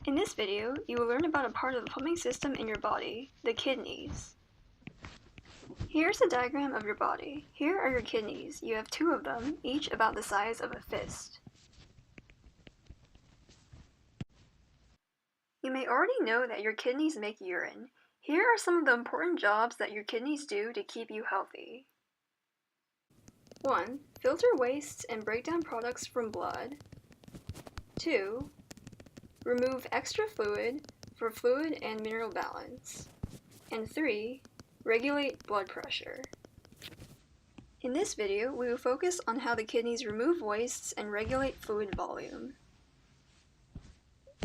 In this video, you will learn about a part of the plumbing system in your body, the kidneys. Here's a diagram of your body. Here are your kidneys. You have 2 of them, each about the size of a fist. You may already know that your kidneys make urine. Here are some of the important jobs that your kidneys do to keep you healthy. 1. Filter wastes and break down products from blood. 2. Remove extra fluid for fluid and mineral balance. And 3. Regulate blood pressure. In this video, we will focus on how the kidneys remove wastes and regulate fluid volume.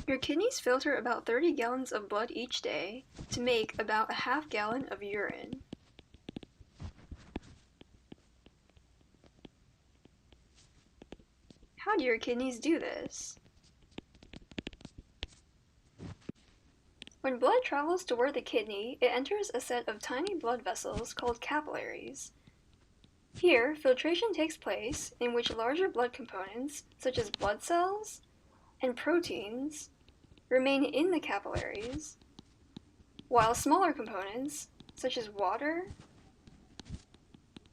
Your kidneys filter about 30 gallons of blood each day to make about a half gallon of urine. How do your kidneys do this? When blood travels toward the kidney, it enters a set of tiny blood vessels called capillaries. Here, filtration takes place in which larger blood components, such as blood cells and proteins, remain in the capillaries, while smaller components, such as water,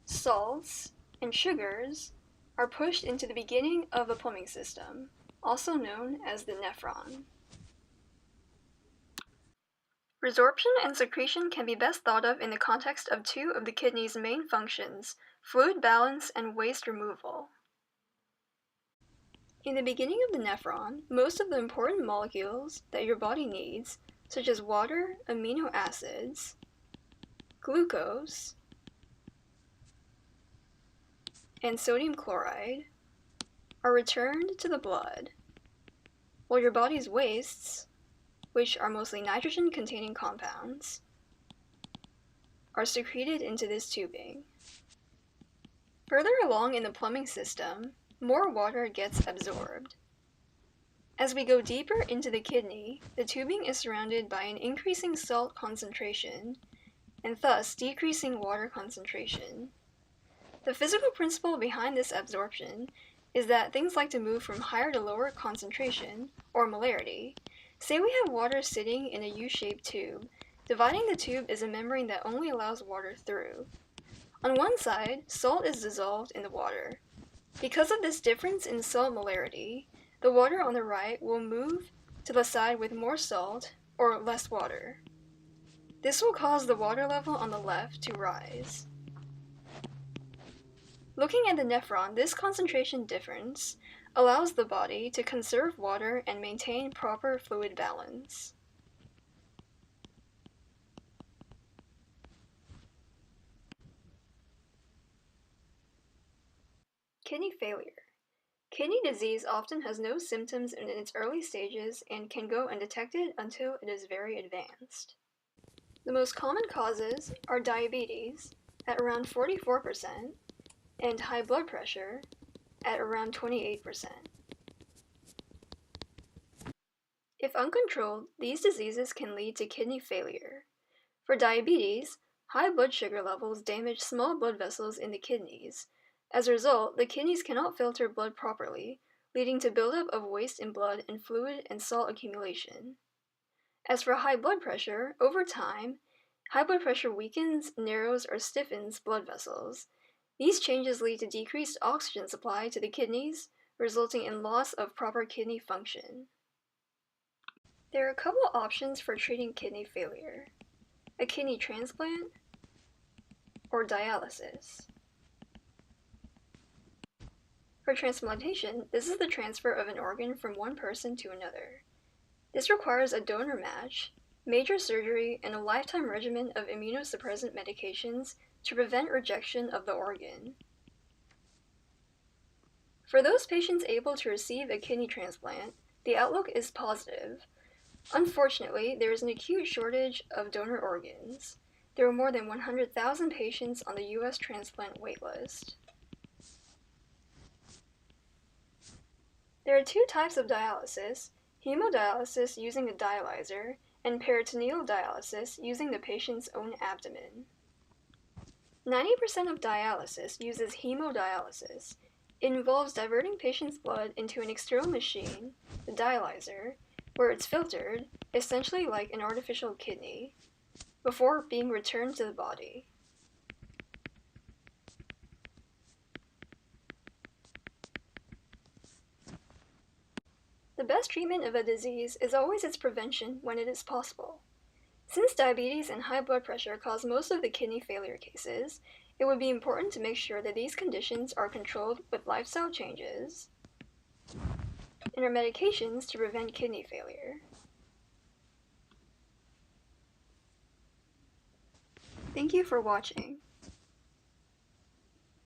salts, and sugars, are pushed into the beginning of the plumbing system, also known as the nephron. Resorption and secretion can be best thought of in the context of 2 of the kidney's main functions, fluid balance and waste removal. In the beginning of the nephron, most of the important molecules that your body needs, such as water, amino acids, glucose, and sodium chloride, are returned to the blood, while your body's wastes, which are mostly nitrogen-containing compounds, are secreted into this tubing. Further along in the plumbing system, more water gets absorbed. As we go deeper into the kidney, the tubing is surrounded by an increasing salt concentration, and thus decreasing water concentration. The physical principle behind this absorption is that things like to move from higher to lower concentration, or molarity. Say we have water sitting in a U-shaped tube. Dividing the tube is a membrane that only allows water through. On one side, salt is dissolved in the water. Because of this difference in salt molarity, the water on the right will move to the side with more salt or less water. This will cause the water level on the left to rise. Looking at the nephron, this concentration difference allows the body to conserve water and maintain proper fluid balance. Kidney failure. Kidney disease often has no symptoms in its early stages and can go undetected until it is very advanced. The most common causes are diabetes at around 44% and high blood pressure at around 28%. If uncontrolled, these diseases can lead to kidney failure. For diabetes, high blood sugar levels damage small blood vessels in the kidneys. As a result, the kidneys cannot filter blood properly, leading to buildup of waste in blood and fluid and salt accumulation. As for high blood pressure, over time, high blood pressure weakens, narrows, or stiffens blood vessels. These changes lead to decreased oxygen supply to the kidneys, resulting in loss of proper kidney function. There are a couple options for treating kidney failure: a kidney transplant or dialysis. For transplantation, this is the transfer of an organ from one person to another. This requires a donor match, major surgery, and a lifetime regimen of immunosuppressant medications to prevent rejection of the organ. For those patients able to receive a kidney transplant, the outlook is positive. Unfortunately, there is an acute shortage of donor organs. There are more than 100,000 patients on the U.S. transplant waitlist. There are 2 types of dialysis: hemodialysis using a dialyzer, and peritoneal dialysis using the patient's own abdomen. 90% of dialysis uses hemodialysis. It involves diverting patient's blood into an external machine, the dialyzer, where it's filtered, essentially like an artificial kidney, before being returned to the body. The best treatment of a disease is always its prevention when it is possible. Since diabetes and high blood pressure cause most of the kidney failure cases, it would be important to make sure that these conditions are controlled with lifestyle changes and our medications to prevent kidney failure. Thank you for watching.